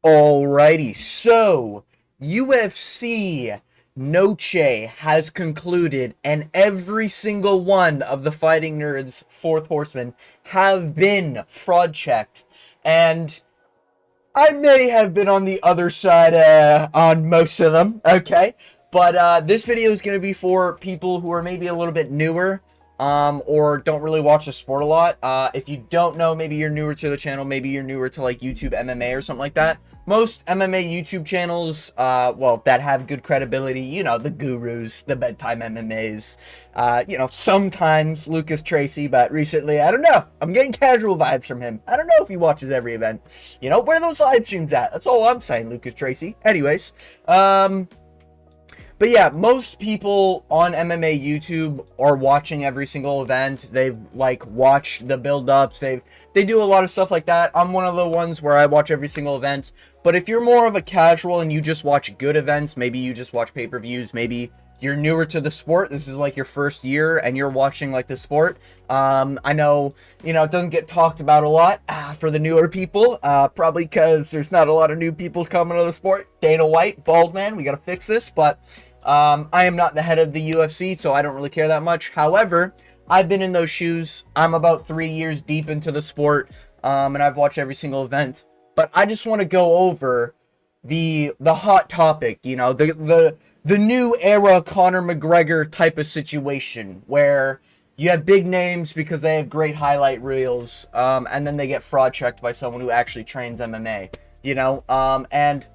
Alrighty, so UFC Noche has concluded, and every single one of the Fighting Nerds Fourth Horsemen have been fraud checked. And I may have been on the other side on most of them, okay? But this video is going to be for people who are maybe a little bit newer or don't really watch the sport a lot. If you don't know, maybe you're newer to the channel, maybe you're newer to like YouTube MMA or something like that. Most MMA YouTube channels, well, that have good credibility, you know, the gurus, the bedtime MMAs, you know, sometimes Lucas Tracy, but recently, I don't know, I'm getting casual vibes from him. I don't know if he watches every event. You know, where are those live streams at? That's all I'm saying, Lucas Tracy. Anyways, but yeah, most people on MMA YouTube are watching every single event. They've like watched the build-ups. They do a lot of stuff like that. I'm one of the ones where I watch every single event. But if you're more of a casual and you just watch good events, maybe you just watch pay-per-views, maybe you're newer to the sport, this is like your first year and you're watching like the sport. I know, you know, it doesn't get talked about a lot for the newer people, probably because there's not a lot of new people coming to the sport. Dana White, bald man, we gotta fix this, but I am not the head of the UFC, so I don't really care that much. However, I've been in those shoes. I'm about 3 years deep into the sport, and I've watched every single event. But I just want to go over the hot topic, you know, the new era Conor McGregor type of situation where you have big names because they have great highlight reels, and then they get fraud checked by someone who actually trains MMA, you know, and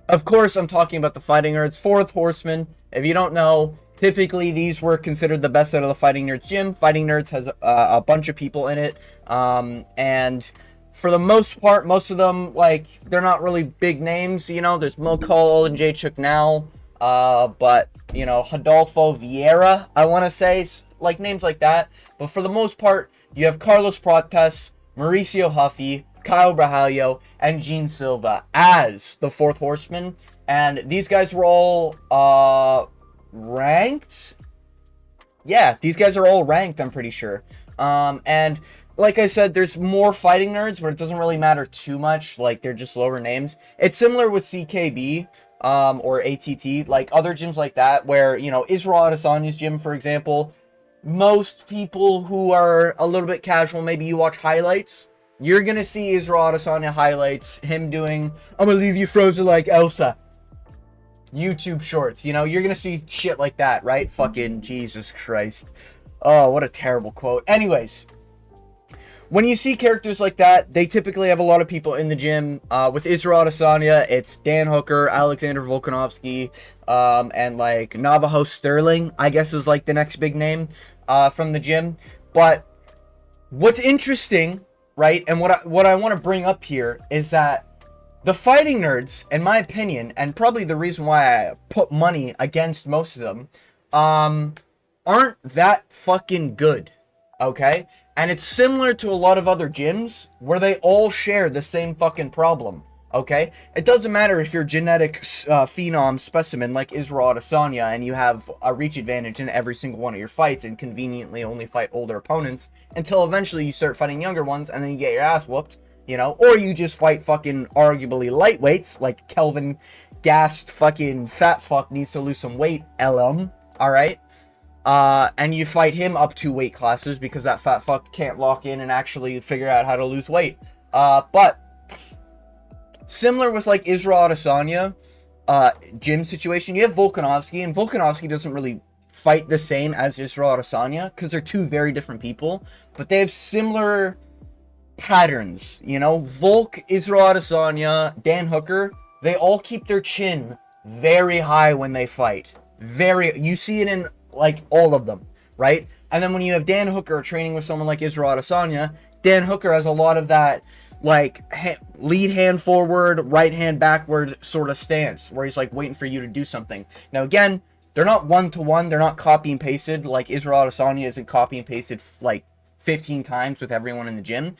of course I'm talking about the Fighting Nerds Fourth Horsemen. If you don't know, typically these were considered the best out of the Fighting Nerds gym. Fighting Nerds has a bunch of people in it, and for the most part, most of them, like, they're not really big names, you know. There's Mo Cole and Jacek now, but, you know, Rodolfo Vieira, I want to say, like, names like that. But for the most part, you have Carlos Prates, Mauricio Huffy, Kyle Brahalio, and Gene Silva as the Fourth Horseman. And these guys were all, ranked? Yeah, these guys are all ranked, I'm pretty sure. And like I said, there's more Fighting Nerds, but it doesn't really matter too much. Like, they're just lower names. It's similar with CKB, or ATT, like other gyms like that, where, you know, Israel Adesanya's gym, for example, most people who are a little bit casual, maybe you watch highlights, you're gonna see Israel Adesanya highlights, him doing, I'm gonna leave you frozen like Elsa. YouTube shorts, you know, you're gonna see shit like that, right? Fucking Jesus Christ. Oh, what a terrible quote. Anyways, when you see characters like that, they typically have a lot of people in the gym. With Israel Adesanya, it's Dan Hooker, Alexander Volkanovski, and like Navajo Sterling, I guess is like the next big name from the gym. But what's interesting, right, and what I want to bring up here is that the Fighting Nerds, in my opinion, and probably the reason why I put money against most of them, aren't that fucking good, okay? And it's similar to a lot of other gyms where they all share the same fucking problem, okay? It doesn't matter if you're a genetic phenom specimen like Israel Adesanya and you have a reach advantage in every single one of your fights and conveniently only fight older opponents until eventually you start fighting younger ones and then you get your ass whooped, you know? Or you just fight fucking arguably lightweights like Kelvin gassed fucking fat fuck needs to lose some weight, LM, alright? And you fight him up 2 weight classes because that fat fuck can't lock in and actually figure out how to lose weight. But similar with like Israel Adesanya, gym situation, you have Volkanovski, and Volkanovski doesn't really fight the same as Israel Adesanya because they're two very different people, but they have similar patterns, you know. Volk, Israel Adesanya, Dan Hooker, they all keep their chin very high when they fight. You see it in like all of them, right? And then when you have Dan Hooker training with someone like Israel Adesanya, Dan Hooker has a lot of that like lead hand forward, right hand backward sort of stance where he's like waiting for you to do something. Now again, they're not one-to-one, they're not copy and pasted, like Israel Adesanya isn't copy and pasted like 15 times with everyone in the gym.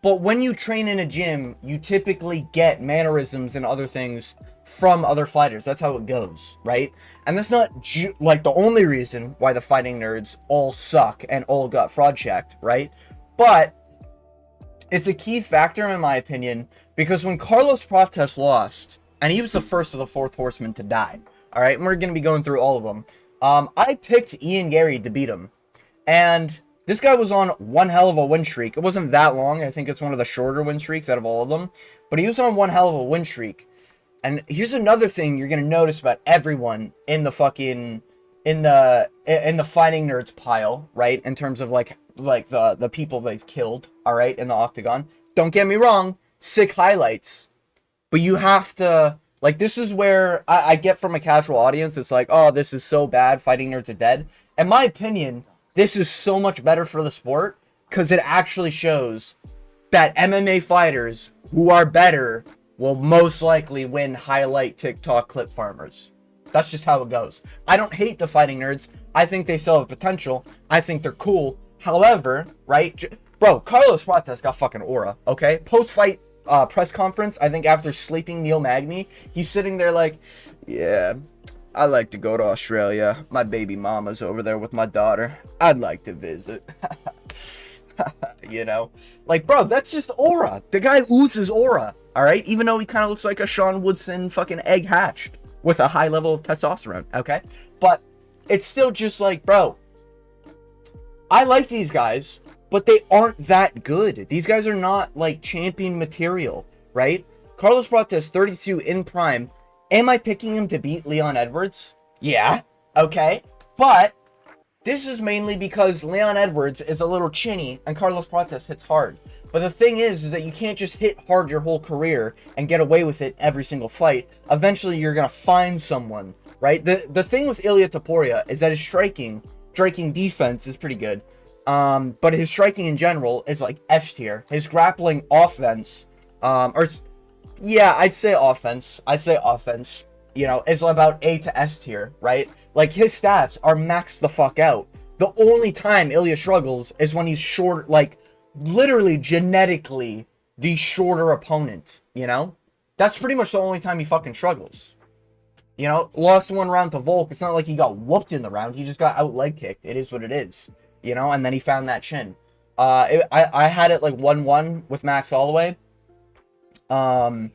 But when you train in a gym, you typically get mannerisms and other things from other fighters. That's how it goes, right? And that's not like the only reason why the Fighting Nerds all suck and all got fraud checked, right? But it's a key factor, in my opinion, Because when Carlos Prates lost, and he was the first of the Fourth Horsemen to die, alright, and we're going to be going through all of them, I picked Ian Gary to beat him. And this guy was on one hell of a win streak. It wasn't that long. I think it's one of the shorter win streaks out of all of them. But he was on one hell of a win streak. And here's another thing you're going to notice about everyone in the fucking... in the Fighting Nerds pile, right? In terms of, like the people they've killed, alright, in the Octagon. Don't get me wrong. Sick highlights. But you have to... Like, this is where I get from a casual audience, it's like, oh, this is so bad, Fighting Nerds are dead. In my opinion, this is so much better for the sport, because it actually shows that MMA fighters who are better will most likely win highlight TikTok clip farmers. That's just how it goes. I don't hate the Fighting Nerds. I think they still have potential. I think they're cool. However, right? Bro, Carlos Prates got fucking aura, okay? Post-fight press conference, I think after sleeping Neil Magny, he's sitting there like, yeah, I like to go to Australia. My baby mama's over there with my daughter. I'd like to visit. You know? Like, bro, that's just aura. The guy oozes aura, alright? Even though he kind of looks like a Sean Woodson fucking egg hatched with a high level of testosterone, okay? But it's still just like, bro, I like these guys, but they aren't that good. These guys are not, like, champion material, right? Carlos Prates, 32 in prime. Am I picking him to beat Leon Edwards? Yeah, okay. But this is mainly because Leon Edwards is a little chinny and Carlos Prates hits hard. But the thing is that you can't just hit hard your whole career and get away with it every single fight. Eventually, you're going to find someone, right? The thing with Ilia Topuria is that his striking defense is pretty good. But his striking in general is like S tier. His grappling offense, yeah, I'd say offense, you know, is about A to S tier, right? Like, his stats are maxed the fuck out. The only time Ilia struggles is when he's short, like, literally genetically the shorter opponent, you know? That's pretty much the only time he fucking struggles. You know, lost one round to Volk. It's not like he got whooped in the round. He just got out leg kicked. It is what it is. You know, and then he found that chin. I had it like 1-1 with Max Holloway. I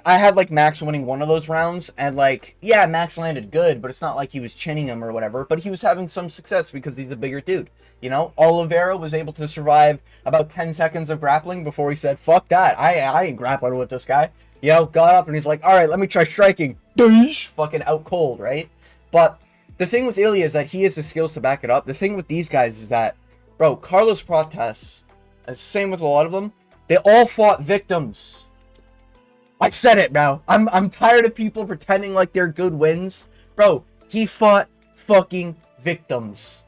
had like Max winning one of those rounds, and like, yeah, Max landed good, but it's not like he was chinning him or whatever, but he was having some success because he's a bigger dude. You know, Oliveira was able to survive about 10 seconds of grappling before he said, fuck that, I ain't grappling with this guy. You know, got up and he's like, alright, let me try striking. Doosh! Fucking out cold, right? But the thing with Ilia is that he has the skills to back it up. The thing with these guys is that, bro, Carlos Prates, and same with a lot of them, they all fought victims. I said it, bro. I'm tired of people pretending like they're good wins. Bro, he fought fucking victims.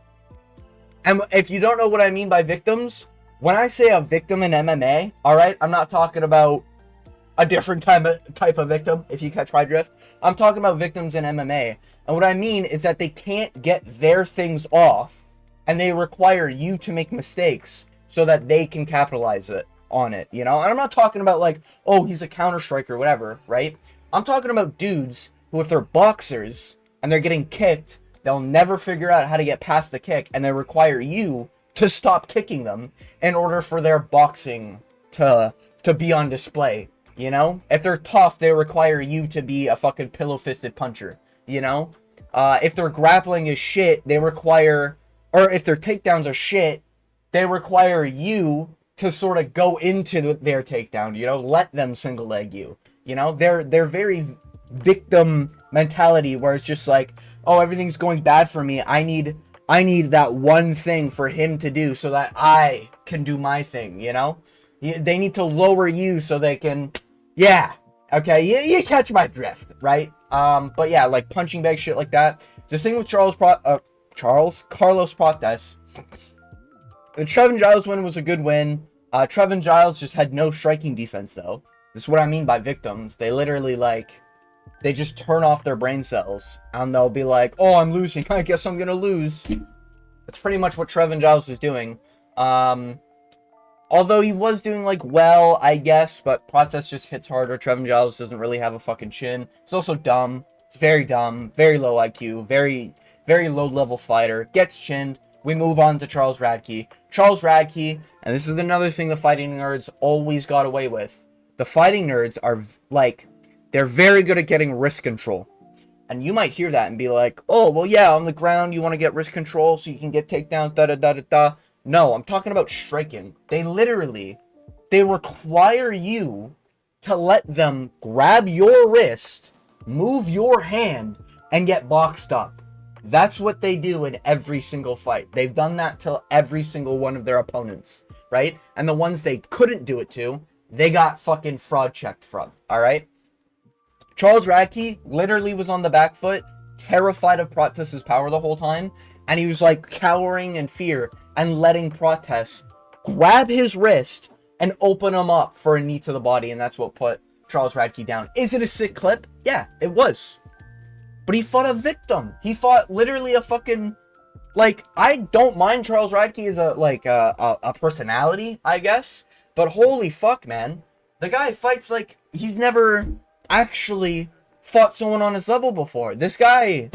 And if you don't know what I mean by victims, when I say a victim in MMA, alright, I'm not talking about a different type of victim, if you catch my drift. I'm talking about victims in MMA. And what I mean is that they can't get their things off, and they require you to make mistakes so that they can capitalize on it, you know? And I'm not talking about like, oh, he's a counter striker or whatever, right? I'm talking about dudes who, if they're boxers and they're getting kicked, they'll never figure out how to get past the kick, and they require you to stop kicking them in order for their boxing to be on display, you know? If they're tough, they require you to be a fucking pillow-fisted puncher, you know? If their grappling is shit, they require, or if their takedowns are shit, they require you to sort of go into their takedown, you know? Let them single leg you, you know? They're very victim mentality where it's just like, oh, everything's going bad for me. I need that one thing for him to do so that I can do my thing, you know? They need to lower you so they can, yeah, okay, you catch my drift, right? But yeah, like punching bag shit like that. The thing with Carlos Prates, the Trevin Giles win was a good win. Trevin Giles just had no striking defense, though. This is what I mean by victims. They literally, like, they just turn off their brain cells, and they'll be like, oh, I'm losing, I guess I'm gonna lose. That's pretty much what Trevin Giles was doing. Although he was doing, like, well, I guess, but Prates just hits harder. Trevin Giles doesn't really have a fucking chin. He's also dumb. He's very dumb. Very low IQ. Very, very low-level fighter. Gets chinned. We move on to Charles Radke. Charles Radke, and this is another thing the Fighting Nerds always got away with. the fighting nerds are like, they're very good at getting wrist control. And you might hear that and be like, oh, well, yeah, on the ground, you want to get wrist control so you can get takedown, da-da-da-da-da. No, I'm talking about striking. They require you to let them grab your wrist, move your hand, and get boxed up. That's what they do in every single fight. They've done that to every single one of their opponents, right? And the ones they couldn't do it to, they got fucking fraud checked from, alright? Charles Radke literally was on the back foot, terrified of Protest's power the whole time, and he was like cowering in fear and letting Protest grab his wrist and open him up for a knee to the body, and that's what put Charles Radke down. Is it a sick clip? Yeah, it was. But he fought a victim. He fought literally a fucking, like, I don't mind Charles Radke as a personality, I guess, but holy fuck, man. The guy fights like he's never actually fought someone on his level before. This guy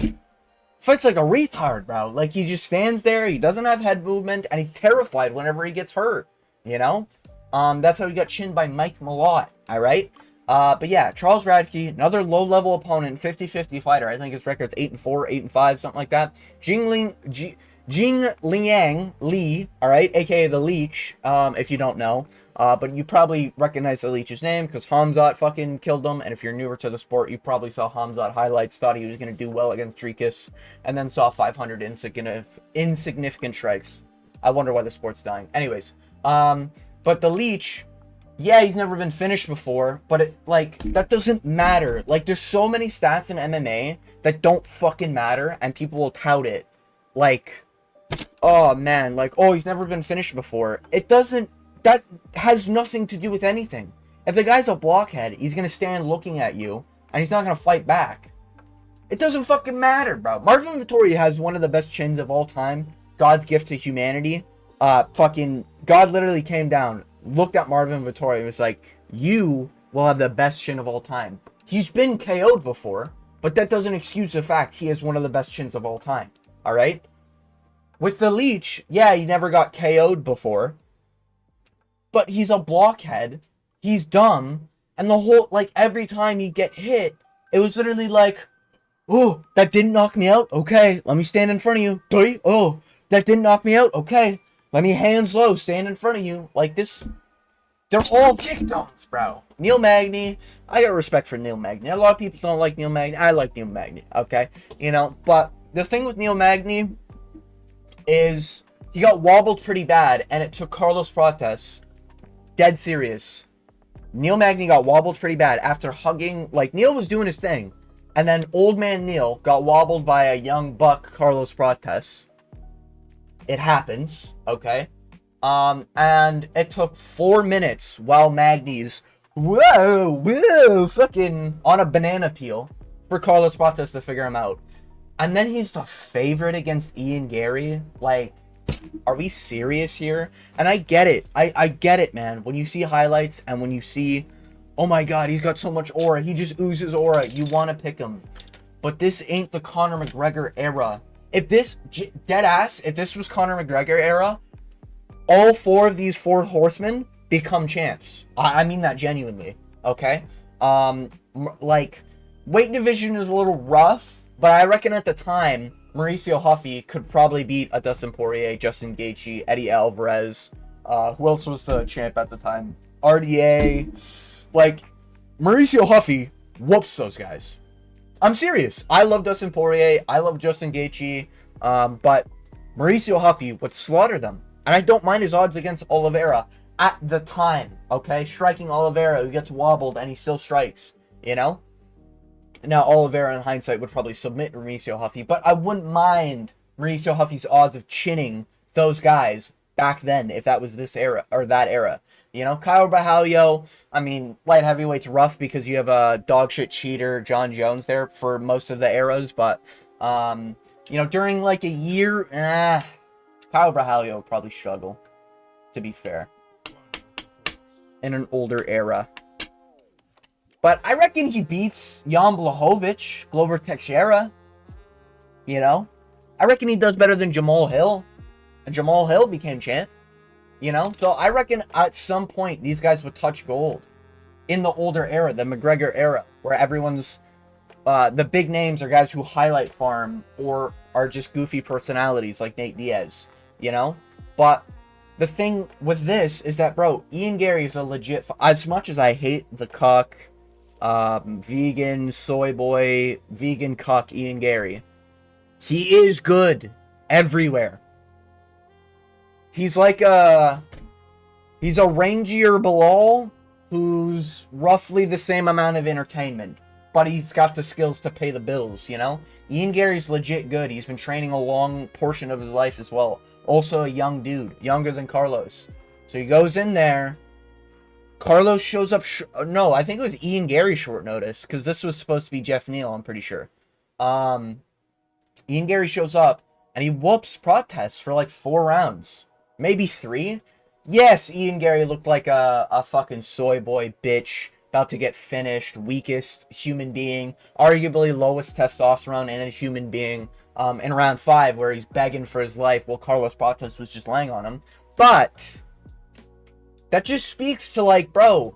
fights like a retard, bro. Like, he just stands there, he doesn't have head movement, and he's terrified whenever he gets hurt, you know? That's how he got chinned by Mike Malott, alright? But yeah, Charles Radke, another low-level opponent, 50-50 fighter. I think his record's 8-4, 8-5, something like that. Jing Liang Li, alright, aka The Leech, if you don't know. But you probably recognize The Leech's name because Hamzat fucking killed him. And if you're newer to the sport, you probably saw Hamzat highlights, thought he was going to do well against Dricus, and then saw 500 insignificant strikes. I wonder why the sport's dying. Anyways, but The Leech, yeah, he's never been finished before, but that doesn't matter. Like, there's so many stats in MMA that don't fucking matter, and people will tout it. Like, oh man, like, oh, he's never been finished before. That has nothing to do with anything. If the guy's a blockhead, he's gonna stand looking at you, and he's not gonna fight back. It doesn't fucking matter, bro. Marvin Vettori has one of the best chins of all time. God's gift to humanity. Fucking God literally came down, looked at Marvin Vettori, and was like, you will have the best chin of all time. He's been KO'd before, but that doesn't excuse the fact he has one of the best chins of all time. Alright? With The Leech, yeah, he never got KO'd before, but he's a blockhead, he's dumb, and the whole, like, every time he get hit, it was literally like, oh, that didn't knock me out? Okay, let me stand in front of you. Oh, that didn't knock me out? Okay, let me hands low, stand in front of you. Like, this, they're all victims, bro. Neil Magny, I got respect for Neil Magny. A lot of people don't like Neil Magny. I like Neil Magny, okay? You know, but the thing with Neil Magny is he got wobbled pretty bad, and it took Carlos Prates, dead serious. Neil Magny got wobbled pretty bad after hugging, like, Neil was doing his thing, and then old man Neil got wobbled by a young buck, Carlos Prates. It happens, okay? And it took 4 minutes while Magny's, whoa, fucking on a banana peel for Carlos Prates to figure him out. And then he's the favorite against Ian Gary. Like, are we serious here? And I get it. I get it, man. When you see highlights and when you see, oh my god, he's got so much aura. He just oozes aura. You want to pick him. But this ain't the Conor McGregor era. If this, dead ass, if this was Conor McGregor era, all 4 of these 4 horsemen become champs. I mean that genuinely, okay? Like, weight division is a little rough, but I reckon at the time, Mauricio Huffy could probably beat a Dustin Poirier, Justin Gaethje, Eddie Alvarez. Who else was the champ at the time? RDA. Like, Mauricio Huffy whoops those guys. I'm serious. I love Dustin Poirier. I love Justin Gaethje. But Mauricio Huffy would slaughter them. And I don't mind his odds against Oliveira at the time, okay? Striking Oliveira, who gets wobbled, and he still strikes, you know? Now, Oliveira, in hindsight, would probably submit Mauricio Huffy, but I wouldn't mind Mauricio Huffy's odds of chinning those guys back then, if that was this era, or that era. You know, Kyle Bahalio, I mean, light heavyweight's rough because you have a dogshit cheater, John Jones, there for most of the eras, but, you know, during, like, a year, Kyle Bahalio would probably struggle, to be fair, in an older era. But I reckon he beats Jan Blachowicz, Glover Teixeira. You know? I reckon he does better than Jamal Hill. And Jamal Hill became champ. You know? So I reckon at some point these guys would touch gold. in the older era, the McGregor era, where everyone's the big names are guys who highlight farm or are just goofy personalities like Nate Diaz, you know? But the thing with this is that, bro, Ian Gary is a legit... As much as I hate the cuck, vegan, soy boy, vegan cuck Ian Gary, he is good everywhere. He's like he's a rangier Bilal who's roughly the same amount of entertainment, but he's got the skills to pay the bills, you know? Ian Gary's legit good. He's been training a long portion of his life as well. Also a young dude, younger than Carlos. So he goes in there. Carlos shows up. No, I think it was Ian Gary short notice, because this was supposed to be Jeff Neal, I'm pretty sure. Ian Gary shows up, and he whoops Protests for like 4 rounds. Maybe 3. Yes, Ian Gary looked like a fucking soy boy bitch about to get finished, weakest human being, arguably lowest testosterone in a human being in round 5, where he's begging for his life while Carlos Prates was just laying on him. But that just speaks to, like, bro,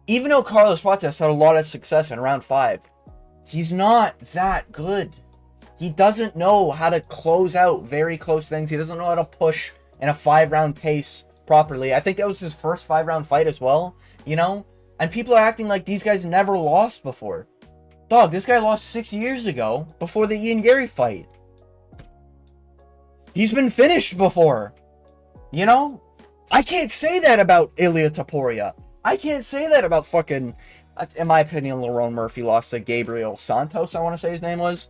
even though Carlos Prates had a lot of success in round 5, he's not that good. He doesn't know how to close out very close things. He doesn't know how to push in a 5-round pace properly. I think that was his first 5-round fight as well, you know? And people are acting like these guys never lost before. Dog, this guy lost 6 years ago before the Ian Gary fight. He's been finished before. You know? I can't say that about Ilia Topuria. I can't say that about fucking... In my opinion, Lerone Murphy lost to Gabriel Santos, I want to say his name was.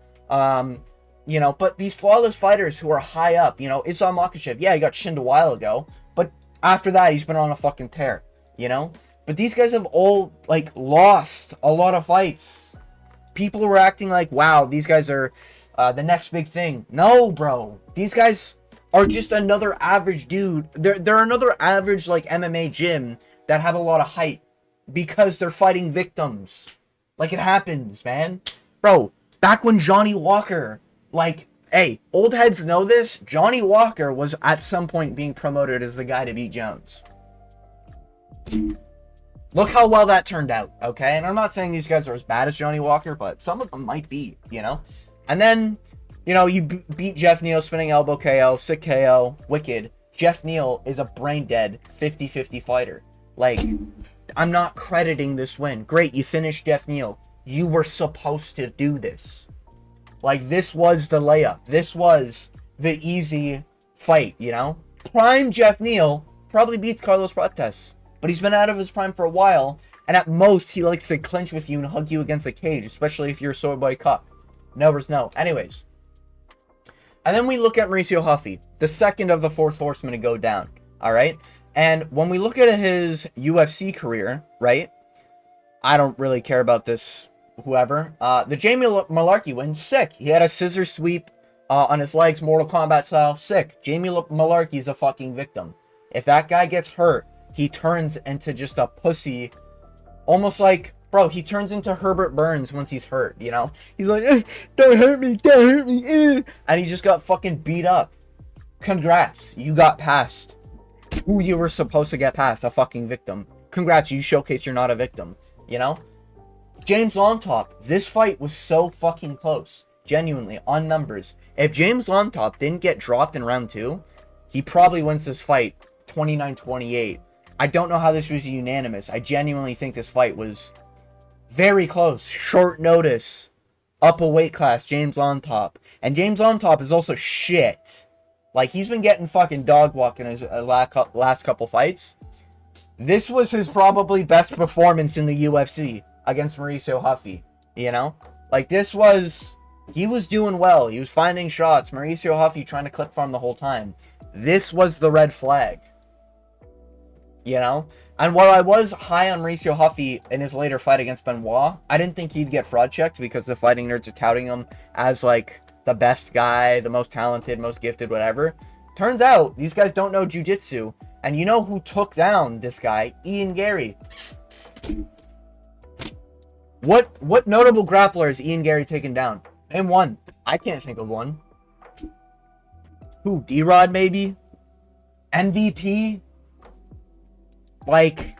You know, but these flawless fighters who are high up, you know, Islam Makhachev, yeah, he got shinned a while ago, but after that, he's been on a fucking tear, you know? But these guys have all, like, lost a lot of fights. People were acting like, wow, these guys are the next big thing. No, bro. These guys are just another average dude. They're another average, like, MMA gym that have a lot of hype because they're fighting victims. Like, it happens, man. Bro, back when Johnny Walker, like, hey, old heads know this, Johnny Walker was at some point being promoted as the guy to beat Jones. Look how well that turned out, okay? And I'm not saying these guys are as bad as Johnny Walker, but some of them might be, you know? And then, you know, you beat Jeff Neal, spinning elbow KO, sick KO, wicked. Jeff Neal is a brain-dead 50-50 fighter. Like, I'm not crediting this win. Great, you finished Jeff Neal. You were supposed to do this. Like, this was the layup. This was the easy fight, you know? Prime Jeff Neal probably beats Carlos Prates. But he's been out of his prime for a while, and at most, he likes to clinch with you and hug you against the cage, especially if you're a soy boy cup. Nover's no. Anyways. And then we look at Mauricio Huffy, the second of the fourth horseman to go down, alright? And when we look at his UFC career, right? I don't really care about this, whoever. The Jamie Malarkey win, sick. He had a scissor sweep on his legs, Mortal Kombat style, sick. Jamie Malarkey's a fucking victim. If that guy gets hurt, he turns into just a pussy. Almost like, bro, he turns into Herbert Burns once he's hurt, you know? He's like, don't hurt me, don't hurt me. And he just got fucking beat up. Congrats, you got past who you were supposed to get past, a fucking victim. Congrats, you showcase you're not a victim, you know? James Longtop, this fight was so fucking close. Genuinely, on numbers. If James Longtop didn't get dropped in round 2, he probably wins this fight 29-28. I don't know how this was unanimous. I genuinely think this fight was very close. Short notice. Up a weight class, James Longtop. And James Longtop is also shit. Like, he's been getting fucking dog walking his last couple fights. This was his probably best performance in the UFC against Mauricio Huffy. You know? Like, this was... He was doing well. He was finding shots. Mauricio Huffy trying to clip farm the whole time. This was the red flag. You know? And while I was high on Mauricio Huffy in his later fight against Benoit, I didn't think he'd get fraud checked because the fighting nerds are touting him as, like, the best guy, the most talented, most gifted, whatever. Turns out, these guys don't know jiu-jitsu. And you know who took down this guy? Ian Gary. What notable grappler has Ian Gary taken down? Name one. I can't think of one. Who? D-Rod, maybe? MVP? Like,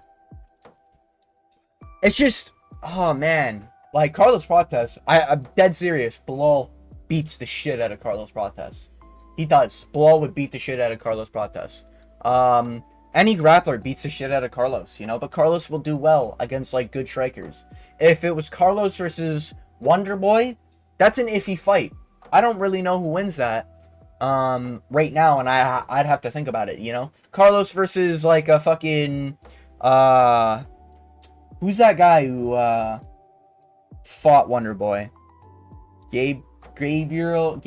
It's just, oh man, like Carlos Prates. I'm dead serious. Bilal beats the shit out of Carlos Prates. He does. Bilal would beat the shit out of Carlos Prates. Any grappler beats the shit out of Carlos, you know, but Carlos will do well against like good strikers. If it was Carlos versus Wonder Boy, that's an iffy fight. I don't really know who wins that right now, and I'd have to think about it, you know. Carlos versus like a fucking who's that guy who fought Wonder Boy? Gabriel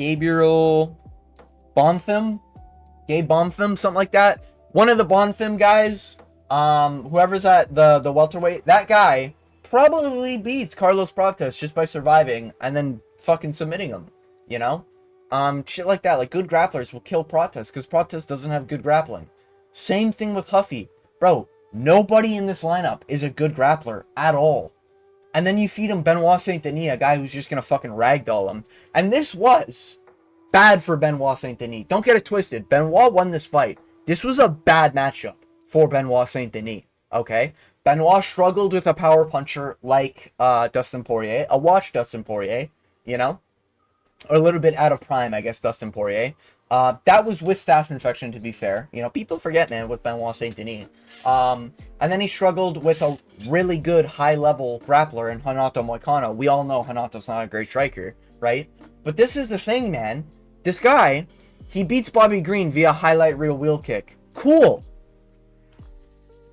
Bonfim? Gabe Bonfim, something like that. One of the Bonfim guys, whoever's at the welterweight, that guy probably beats Carlos Prates just by surviving and then fucking submitting him, you know? Shit like that. Like, good grapplers will kill Prates because Prates doesn't have good grappling. Same thing with Huffy. Bro, nobody in this lineup is a good grappler at all. And then you feed him Benoit Saint Denis, a guy who's just gonna fucking ragdoll him. And this was bad for Benoit Saint Denis. Don't get it twisted. Benoit won this fight. This was a bad matchup for Benoit Saint Denis. Okay? Benoit struggled with a power puncher like Dustin Poirier. A washed Dustin Poirier, you know? Or a little bit out of prime, I guess, Dustin Poirier. That was with staph infection, to be fair. You know, people forget, man, with Benoit Saint Denis. And then he struggled with a really good high-level grappler in Renato Moicano. We all know Renato's not a great striker, right? But this is the thing, man. This guy, he beats Bobby Green via highlight reel wheel kick. Cool.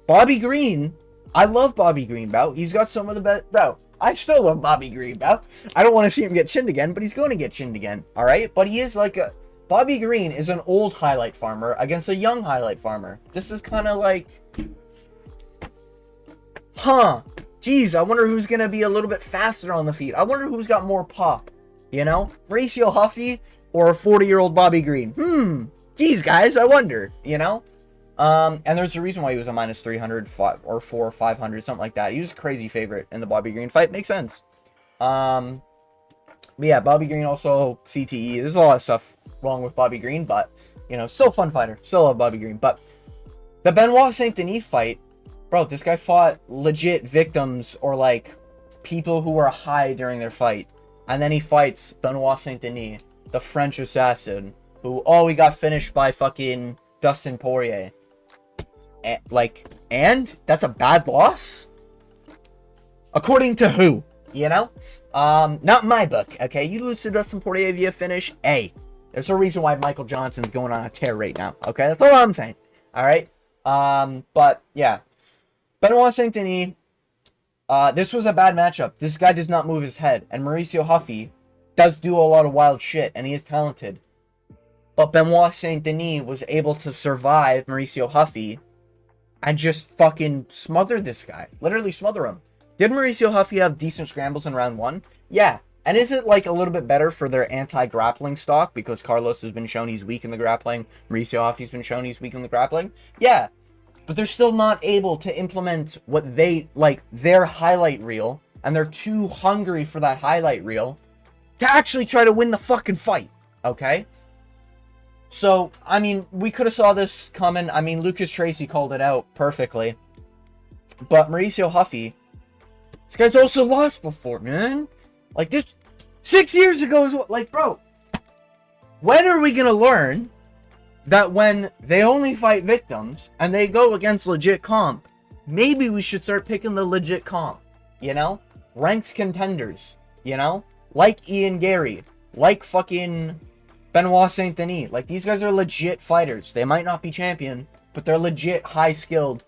Bobby Green, I love Bobby Green, bro. He's got some of the best, bro. I still love Bobby Green, bro. I don't want to see him get chinned again, but he's going to get chinned again, all right? But he is like a... Bobby Green is an old highlight farmer against a young highlight farmer. This is kind of like... Huh. Geez, I wonder who's going to be a little bit faster on the feet. I wonder who's got more pop, you know? Mauricio Huffy or a 40-year-old Bobby Green? Geez, guys, I wonder, you know? And there's a reason why he was a minus 300 or 4 or 500, something like that. He was a crazy favorite in the Bobby Green fight. Makes sense. But yeah, Bobby Green also CTE. There's a lot of stuff wrong with Bobby Green, but, you know, still fun fighter. Still love Bobby Green. But the Benoit Saint Denis fight, bro, this guy fought legit victims or, like, people who were high during their fight. And then he fights Benoit Saint Denis, the French assassin, who, he got finished by fucking Dustin Poirier. And that's a bad loss? According to who? You know? Not my book, okay? You lose to Dustin Poirier via finish. Hey, there's a reason why Michael Johnson's going on a tear right now, okay? That's all I'm saying, alright? But, yeah. Benoit Saint Denis, this was a bad matchup. This guy does not move his head. And Mauricio Huffy does do a lot of wild shit, and he is talented. But Benoit Saint Denis was able to survive Mauricio Huffy and just fucking smother this guy. Literally smother him. Did Mauricio Huffy have decent scrambles in round 1? Yeah. And is it like a little bit better for their anti-grappling stock? Because Carlos has been shown he's weak in the grappling. Mauricio Huffy's been shown he's weak in the grappling. Yeah. But they're still not able to implement what they, like, their highlight reel. And they're too hungry for that highlight reel to actually try to win the fucking fight. Okay? So, I mean, we could have saw this coming. I mean, Lucas Tracy called it out perfectly. But Mauricio Huffy, this guy's also lost before, man. Like, this 6 years ago is what, like, bro. When are we going to learn that when they only fight victims and they go against legit comp, maybe we should start picking the legit comp, you know? Ranked contenders, you know? Like Ian Gary, like fucking Benoit Saint Denis. Like, these guys are legit fighters. They might not be champion, but they're legit high-skilled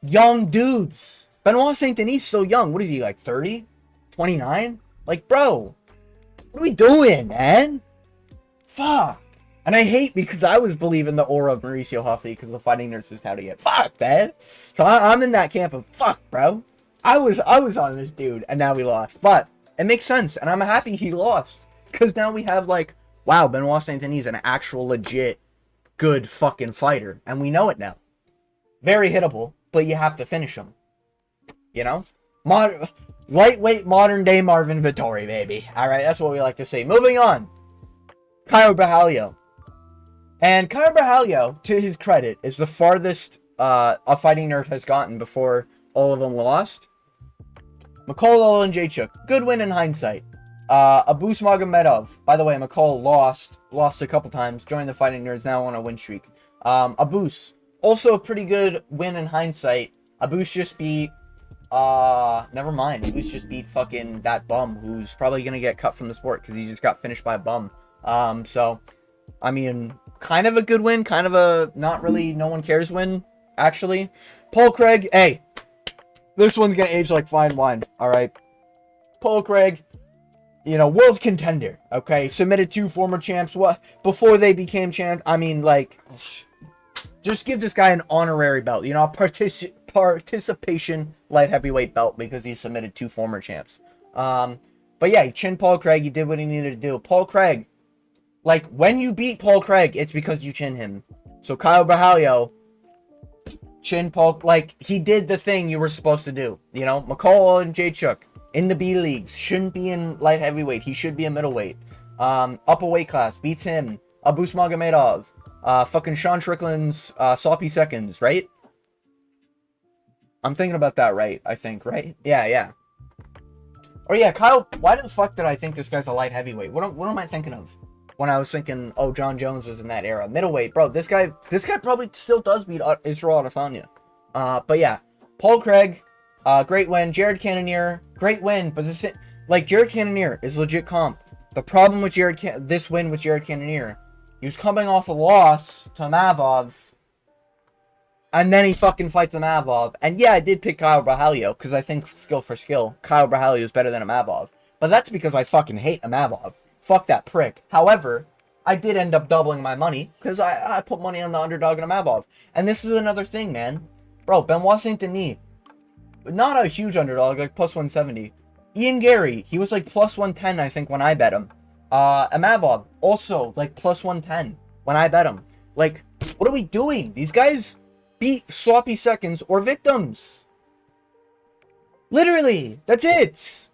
young dudes. Benoit Saint Denis so young. What is he, like 30? 29? Like, bro, what are we doing, man? Fuck. And I hate because I was believing the aura of Mauricio Huffy because the fighting nurse is touting it. Fuck, man. So I'm in that camp of fuck, bro. I was on this dude, and now we lost. But it makes sense, and I'm happy he lost. Because now we have, like, wow, Benoit Saint Denis is an actual legit good fucking fighter. And we know it now. Very hittable, but you have to finish him. You know? Lightweight modern-day Marvin Vettori, baby. Alright, that's what we like to say. Moving on. Caio Borralho. And Caio Borralho, to his credit, is the farthest a fighting nerd has gotten before all of them lost. McCall and Jacek, good win in hindsight. Abus Magomedov, by the way, McCall lost a couple times, joined the Fighting Nerds, now on a win streak. Abus, also a pretty good win in hindsight. Abus just beat, never mind, Abus just beat fucking that bum, who's probably gonna get cut from the sport, because he just got finished by a bum. So, I mean, kind of a good win, kind of a not really no one cares win, actually. Paul Craig, hey, this one's gonna age like fine wine, alright? Paul Craig, you know, world contender, okay? Submitted 2 former champs before they became champs. I mean, like, just give this guy an honorary belt, you know, a participation light heavyweight belt because he submitted 2 former champs. But yeah, he chinned Paul Craig. He did what he needed to do. Paul Craig, like, when you beat Paul Craig, it's because you chin him. So Kyle Brahalio chin Paul, like, he did the thing you were supposed to do, you know? McCall and Jacek in the B leagues shouldn't be in light heavyweight. He should be a middleweight. Up a weight class, beats him. Abus Magomedov, fucking Sean Strickland's sloppy seconds, right? I'm thinking about that right, I think, right? Yeah. Or yeah, Kyle, why the fuck did I think this guy's a light heavyweight? What am I thinking of? When I was thinking, oh, John Jones was in that era. Middleweight, bro, this guy probably still does beat Israel Adesanya. But yeah, Paul Craig, great win. Jared Cannonier, great win. But this, like, Jared Cannonier is legit comp. The problem with this win with Jared Cannonier, he was coming off a loss to Mavov, and then he fucking fights a Mavov. And yeah, I did pick Kyle Brahalio, because I think skill for skill, Kyle Brahalio is better than a Mavov. But that's because I fucking hate a Mavov. Fuck that prick. However, I did end up doubling my money, because I put money on the underdog in a Mavov. And this is another thing, man. Bro, Benoit Saint-Denis, not a huge underdog, like plus 170. Ian Gary, he was like plus 110, I think, when I bet him. Amavov, also like plus 110 when I bet him. Like, what are we doing? These guys beat sloppy seconds or victims. Literally, that's it.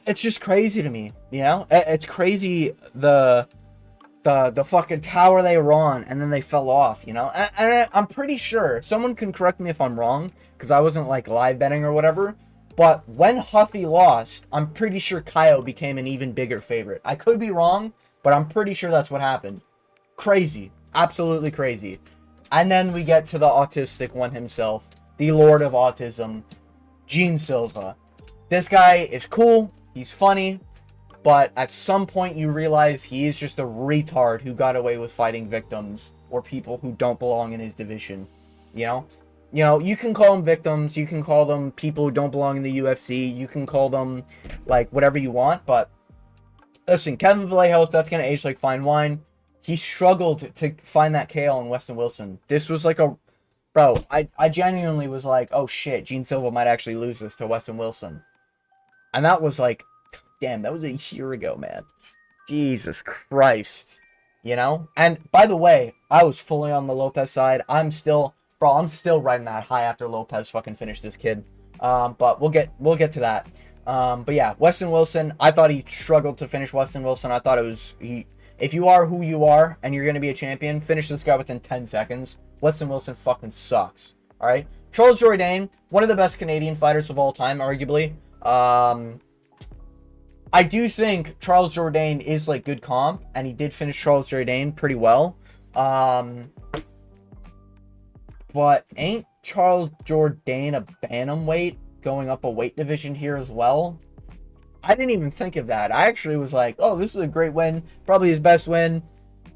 It's just crazy to me, you know? It's crazy the fucking tower they were on and then they fell off, you know? And I'm pretty sure, someone can correct me if I'm wrong, because I wasn't like live betting or whatever, but when Huffy lost, I'm pretty sure Kaio became an even bigger favorite. I could be wrong, but I'm pretty sure that's what happened. Crazy. Absolutely crazy. And then we get to the autistic one himself, the Lord of Autism, Gene Silva. This guy is cool, he's funny, but at some point you realize he is just a retard who got away with fighting victims or people who don't belong in his division, you know? You know, you can call them victims, you can call them people who don't belong in the UFC, you can call them, like, whatever you want, but listen, Kevin Vallejos, that's going to age like fine wine. He struggled to find that KO in Weston Wilson. This was like a... Bro, I genuinely was like, oh shit, Gene Silva might actually lose this to Weston Wilson. And that was like... Damn, that was a year ago, man. Jesus Christ. You know? And, by the way, I was fully on the Lopez side. I'm still riding that high after Lopez fucking finished this kid. But we'll get to that. But yeah, Weston Wilson, I thought he struggled to finish Weston Wilson. I thought it was... If you are who you are, and you're going to be a champion, finish this guy within 10 seconds. Weston Wilson fucking sucks. Alright? Charles Jourdain, one of the best Canadian fighters of all time, arguably. I do think Charles Jourdain is, like, good comp, and he did finish Charles Jourdain pretty well. But ain't Charles Jourdain a bantamweight going up a weight division here as well? I didn't even think of that. I actually was like, oh, this is a great win. Probably his best win.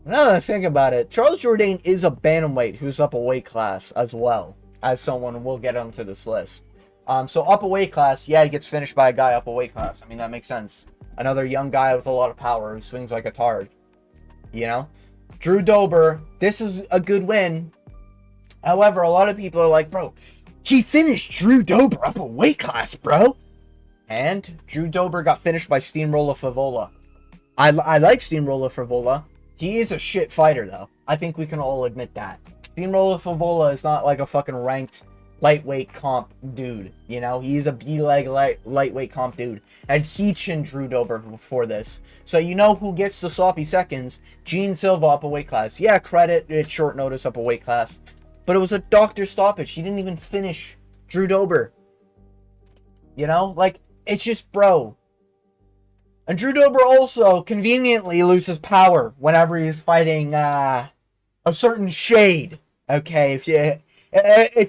Now that I think about it, Charles Jourdain is a bantamweight who's up a weight class as well as someone we'll get onto this list. So up a weight class, yeah, he gets finished by a guy up a weight class. I mean, that makes sense. Another young guy with a lot of power who swings like a tard. You know? Drew Dober, this is a good win. However, a lot of people are like, bro, he finished Drew Dober up a weight class, bro. And Drew Dober got finished by Steamroller Favola. I like Steamroller Favola. He is a shit fighter, though. I think we can all admit that. Steamroller Favola is not like a fucking ranked lightweight comp dude, you know? He's a B-leg lightweight comp dude. And he chinned Drew Dober before this. So you know who gets the sloppy seconds? Gene Silva up a weight class. Yeah, credit, it's short notice up a weight class. But it was a doctor stoppage. He didn't even finish Drew Dober. You know, like, it's just, bro. And Drew Dober also conveniently loses power whenever he's fighting a certain shade. Okay, if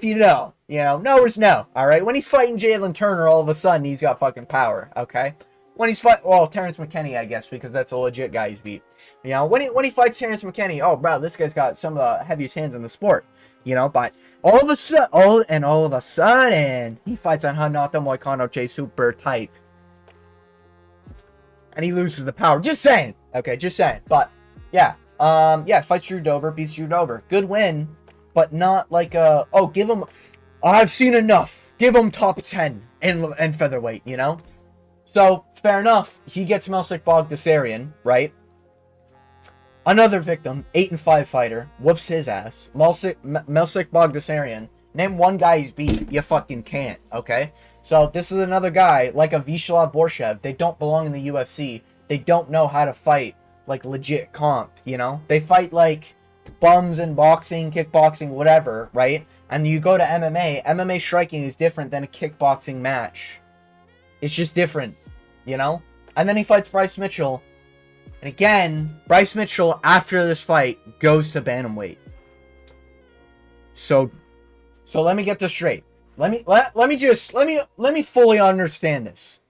you know, no is no. All right, when he's fighting Jalen Turner, all of a sudden he's got fucking power. Okay, when he's Terrence McKinney, I guess, because that's a legit guy he's beat. You know, when he fights Terrence McKinney, oh bro, this guy's got some of the heaviest hands in the sport. You know, but all of a sudden, he fights on Hanato Moicano J Super type. And he loses the power. Just saying. Okay, just saying. But, yeah. Fights Drew Dober, beats Drew Dober. Good win, but not like give him, I've seen enough. Give him top 10 in featherweight, you know? So, fair enough. He gets Melsik Bogdasarian, right? Another victim, 8-5 fighter, whoops his ass. Melsik Bogdasarian. Name one guy he's beat. You fucking can't, okay? So this is another guy, like a Vyacheslav Borshev. They don't belong in the UFC. They don't know how to fight, like, legit comp, you know? They fight, like, bums in boxing, kickboxing, whatever, right? And you go to MMA. MMA striking is different than a kickboxing match. It's just different, you know? And then he fights Bryce Mitchell. And again, Bryce Mitchell, after this fight, goes to bantamweight. So let me get this straight. Let me fully understand this.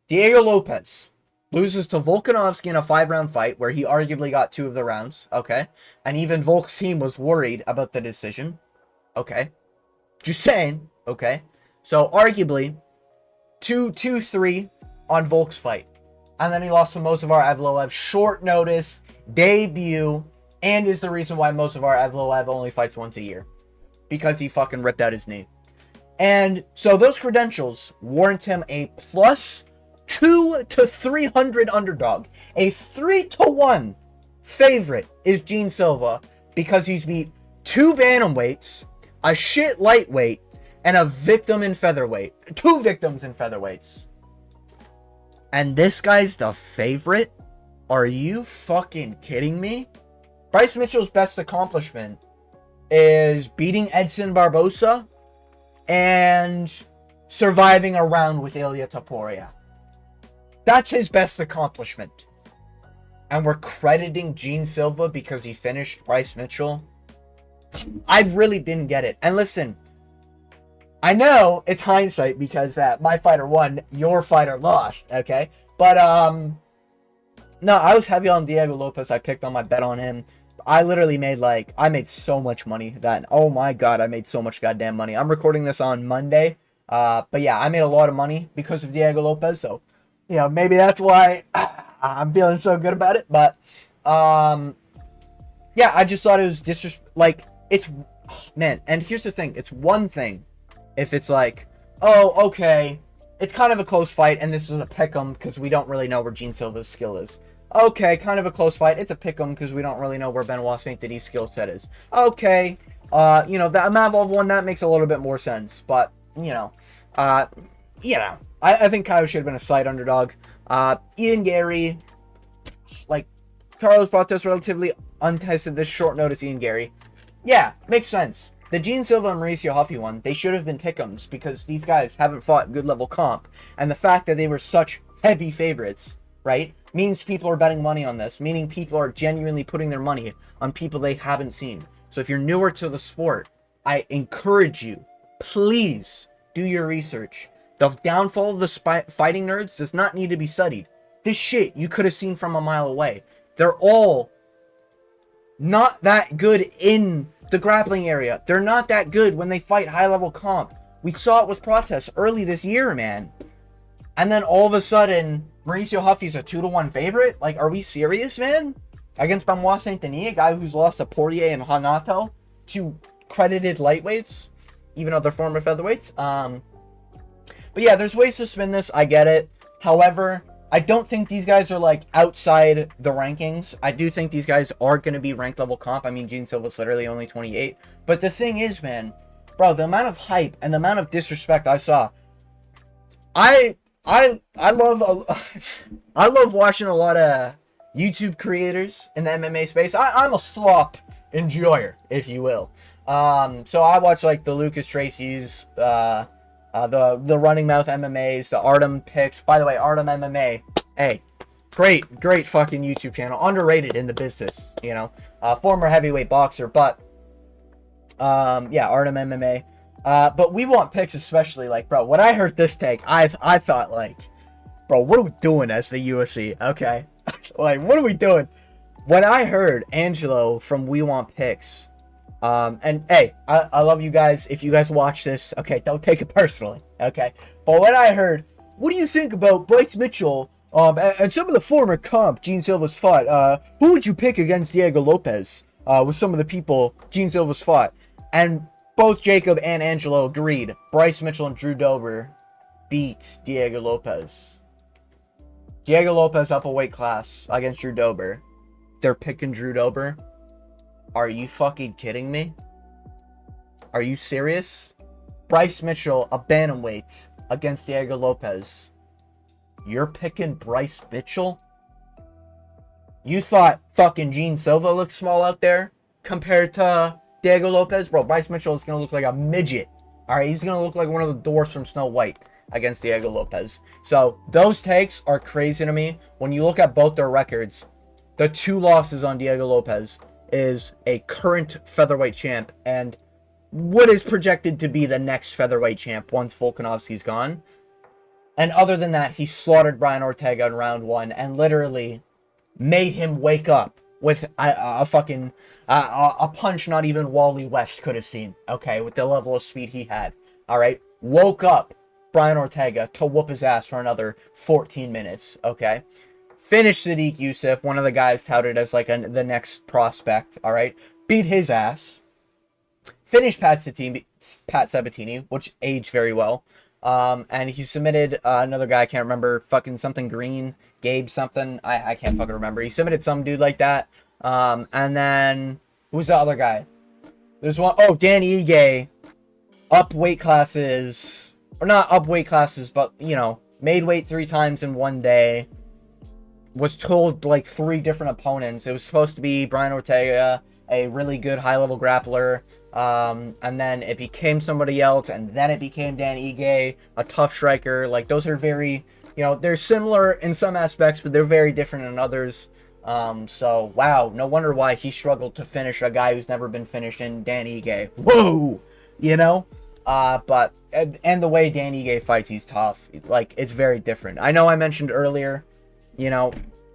Diego Lopez loses to Volkanovski in a 5-round fight where he arguably got 2 of the rounds, okay? And even Volk's team was worried about the decision, okay? Just saying, okay? So arguably 2-3 on Volk's fight. And then he lost to Movsar Evloev, short notice, debut, and is the reason why Movsar Evloev only fights once a year. Because he fucking ripped out his knee. And so those credentials warrant him a plus 2 to 300 underdog. A 3-1 favorite is Gene Silva because he's beat 2 bantamweights, a shit lightweight, and a victim in featherweight. 2 victims in featherweights. And this guy's the favorite? Are you fucking kidding me? Bryce Mitchell's best accomplishment is beating Edson Barbosa and surviving a round with Ilia Topuria. That's his best accomplishment. And we're crediting Gene Silva because he finished Bryce Mitchell. I really didn't get it. And listen, I know it's hindsight because my fighter won, your fighter lost, okay? But, no, I was heavy on Diego Lopez. I picked on my bet on him. I literally made I made so much money that, oh my god, I made so much goddamn money. I'm recording this on Monday, but yeah, I made a lot of money because of Diego Lopez, so, you know, maybe that's why I'm feeling so good about it, but, yeah, I just thought it was it's, man, and here's the thing, it's one thing if it's like, oh, okay, it's kind of a close fight, and this is a pick'em because we don't really know where Gene Silva's skill is. Okay, kind of a close fight. It's a pick'em because we don't really know where Benoit Saint Denis' skill set is. Okay, you know, the Mavov one, that makes a little bit more sense. But, I think Kyle should have been a slight underdog. Ian Gary, Carlos Prates, relatively untested this short notice Ian Gary. Yeah, makes sense. The Gene Silva and Mauricio Huffy one, they should have been pick'ems because these guys haven't fought good level comp. And the fact that they were such heavy favorites, right, means people are betting money on this, meaning people are genuinely putting their money on people they haven't seen. So if you're newer to the sport, I encourage you, please do your research. The downfall of the fighting nerds does not need to be studied. This shit you could have seen from a mile away. They're all not that good in the grappling area. They're not that good when they fight high-level comp. We saw it with Prates early this year, man. And then all of a sudden, Mauricio Huffy's a 2-1 favorite? Like, are we serious, man? Against Benoit Saint Denis, a guy who's lost to Poirier and Hanato, 2 credited lightweights, even though they're former featherweights. But yeah, there's ways to spin this. I get it. However, I don't think these guys are, outside the rankings. I do think these guys are going to be ranked level comp. I mean, Gene Silva's literally only 28. But the thing is, man, bro, the amount of hype and the amount of disrespect I saw, I love watching a lot of YouTube creators in the MMA space. I'm a slop enjoyer, if you will. So I watch like the Lucas Tracy's, the Running Mouth MMAs, the Artem picks. By the way, Artem MMA, hey, great fucking YouTube channel, underrated in the business, you know, former heavyweight boxer, but yeah, Artem MMA. But we want picks, especially like, bro, when I heard this take, I thought like, bro, what are we doing as the UFC? Okay, like, what are we doing? When I heard Angelo from We Want Picks, and hey, I love you guys. If you guys watch this, okay, don't take it personally, okay? But when I heard, what do you think about Bryce Mitchell, and some of the former comp Gene Silva's fought, who would you pick against Diego Lopez, with some of the people Gene Silva's fought? And both Jacob and Angelo agreed, Bryce Mitchell and Drew Dober beat Diego Lopez. Diego Lopez up a weight class against Drew Dober. They're picking Drew Dober. Are you fucking kidding me? Are you serious? Bryce Mitchell, a bantamweight against Diego Lopez. You're picking Bryce Mitchell? You thought fucking Gene Silva looked small out there compared to Diego Lopez? Bro, Bryce Mitchell is going to look like a midget. Alright, he's going to look like one of the dwarfs from Snow White against Diego Lopez. So, those takes are crazy to me. When you look at both their records, the 2 losses on Diego Lopez is a current featherweight champ and what is projected to be the next featherweight champ once Volkanovski's gone. And other than that, he slaughtered Brian Ortega in round 1 and literally made him wake up with a fucking a punch not even Wally West could have seen, okay, with the level of speed he had. All right, woke up Brian Ortega to whoop his ass for another 14 minutes, okay? Finished Sadiq Youssef, one of the guys touted as like the next prospect, all right? Beat his ass. Finished Pat Sabatini, which aged very well. And he submitted another guy, I can't remember, fucking something Green, Gabe something, I can't fucking remember. He submitted some dude like that. And then, who's the other guy? There's one, oh, Dan Ige, up weight classes, or not up weight classes, but, you know, made weight 3 times in one day. Was told like 3 different opponents. It was supposed to be Brian Ortega, a really good high-level grappler, and then it became somebody else, and then it became Dan Ige, a tough striker. Like, those are very, you know, they're similar in some aspects, but they're very different in others. So, wow, no wonder why he struggled to finish a guy who's never been finished in Dan Ige. Whoa! You know? But, and the way Dan Ige fights, he's tough. Like, it's very different. I know I mentioned earlier, you know,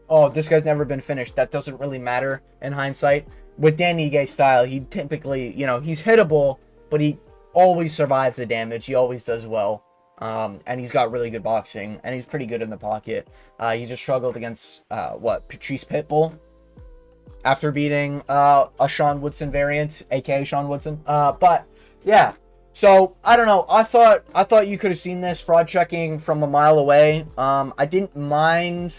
oh, this guy's never been finished. That doesn't really matter in hindsight. With Dan Ige's style, he typically, you know, he's hittable, but he always survives the damage. He always does well. And he's got really good boxing, and he's pretty good in the pocket. He just struggled against, Patrice Pitbull after beating a Sean Woodson variant, aka Sean Woodson. But, yeah. So, I don't know. I thought you could have seen this fraud checking from a mile away. I didn't mind,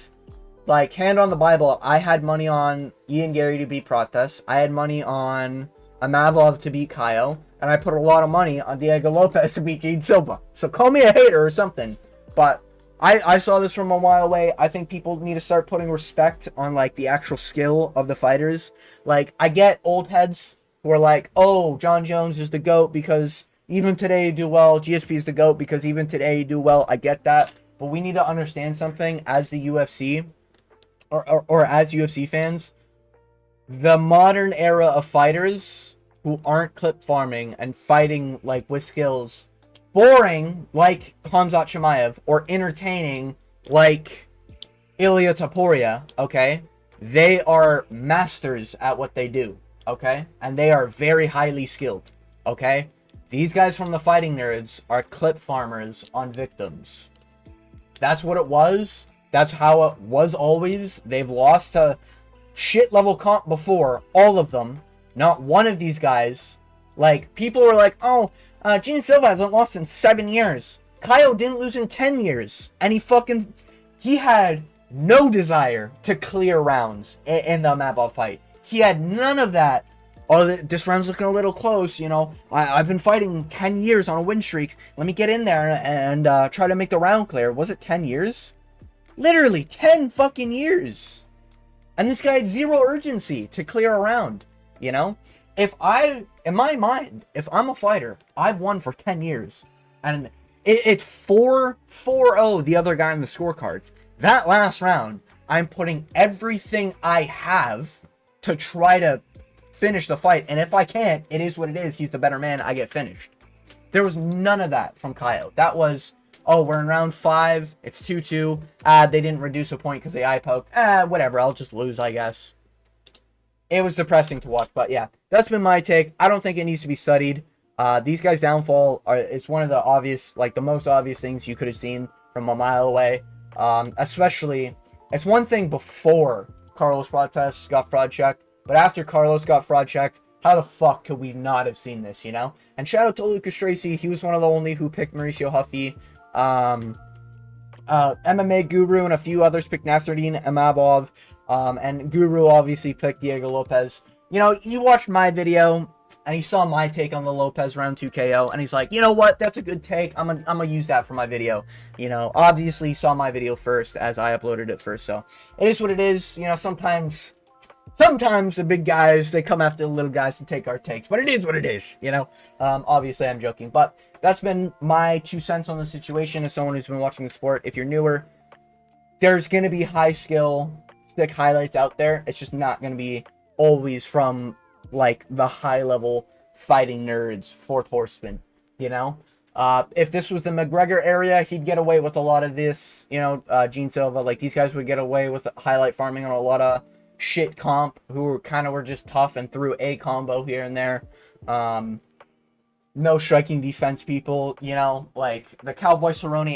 like, hand on the Bible. I had money on Ian Gary to beat Prates. I had money on Amavov to beat Kaio. And I put a lot of money on Diego Lopez to beat Gene Silva. So call me a hater or something. But I saw this from a mile away. I think people need to start putting respect on, like, the actual skill of the fighters. Like, I get old heads who are like, oh, John Jones is the GOAT because even today you do well. GSP is the GOAT because even today you do well. I get that. But we need to understand something as the UFC, or as UFC fans. The modern era of fighters who aren't clip farming and fighting, like, with skills, boring like Khamzat Chimaev, or entertaining like Ilia Topuria, okay? They are masters at what they do, okay? And they are very highly skilled, okay? These guys from the Fighting Nerds are clip farmers on victims. That's what it was. That's how it was always. They've lost to shit level comp before, all of them. Not one of these guys. Like, people were like, oh, Gene Silva hasn't lost in 7 years. Kaio didn't lose in 10 years. And he had no desire to clear rounds in the Amavov fight. He had none of that. Oh, this round's looking a little close, you know. I've been fighting 10 years on a win streak. Let me get in there and try to make the round clear. Was it 10 years? Literally 10 fucking years. And this guy had zero urgency to clear a round, you know. in my mind, if I'm a fighter, I've won for 10 years. And it's 4-0 the other guy in the scorecards. That last round, I'm putting everything I have to try to finish the fight. And if I can't, it is what it is. He's the better man. I get finished. There was none of that from Kyle. That was, oh, we're in round 5. It's 2-2. They didn't reduce a point because they eye poked. Whatever. I'll just lose, I guess. It was depressing to watch. But yeah, that's been my take. I don't think it needs to be studied. These guys' downfall it's one of the obvious, like the most obvious things you could have seen from a mile away. Especially, it's one thing before Carlos Prates got fraud checked, but after Carlos got fraud checked, how the fuck could we not have seen this, you know? And shout out to Lucas Tracy. He was one of the only who picked Mauricio Huffy. MMA Guru and a few others picked Nasruddin Imavov. And Guru obviously picked Diego Lopez. You know, you watched my video and he saw my take on the Lopez round 2 KO, and he's like, you know what, that's a good take. I'm gonna use that for my video. You know, obviously he saw my video first as I uploaded it first, so it is what it is. You know, sometimes the big guys, they come after the little guys and take our takes, but it is what it is, you know. Obviously I'm joking, but that's been my 2 cents on the situation as someone who's been watching the sport. If you're newer, there's gonna be high skill stick highlights out there. It's just not gonna be always from like the high level fighting nerds, fourth horseman, you know. If this was the McGregor area, he'd get away with a lot of this, you know. Gene Silva, like these guys would get away with highlight farming on a lot of shit comp who were just tough and threw a combo here and there. No striking defense people, you know, like the Cowboy Cerrone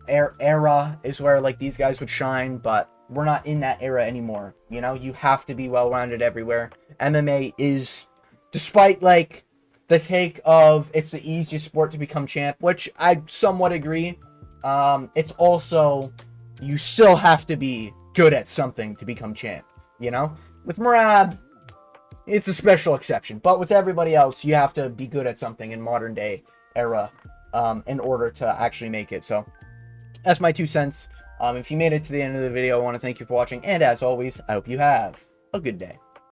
era is where like these guys would shine, but we're not in that era anymore. You know, you have to be well-rounded everywhere. MMA is, despite like the take of it's the easiest sport to become champ, which I somewhat agree, it's also, you still have to be good at something to become champ, you know? With Merab, it's a special exception, but with everybody else, you have to be good at something in modern day era in order to actually make it. So that's my 2 cents. If you made it to the end of the video, I want to thank you for watching, and as always, I hope you have a good day.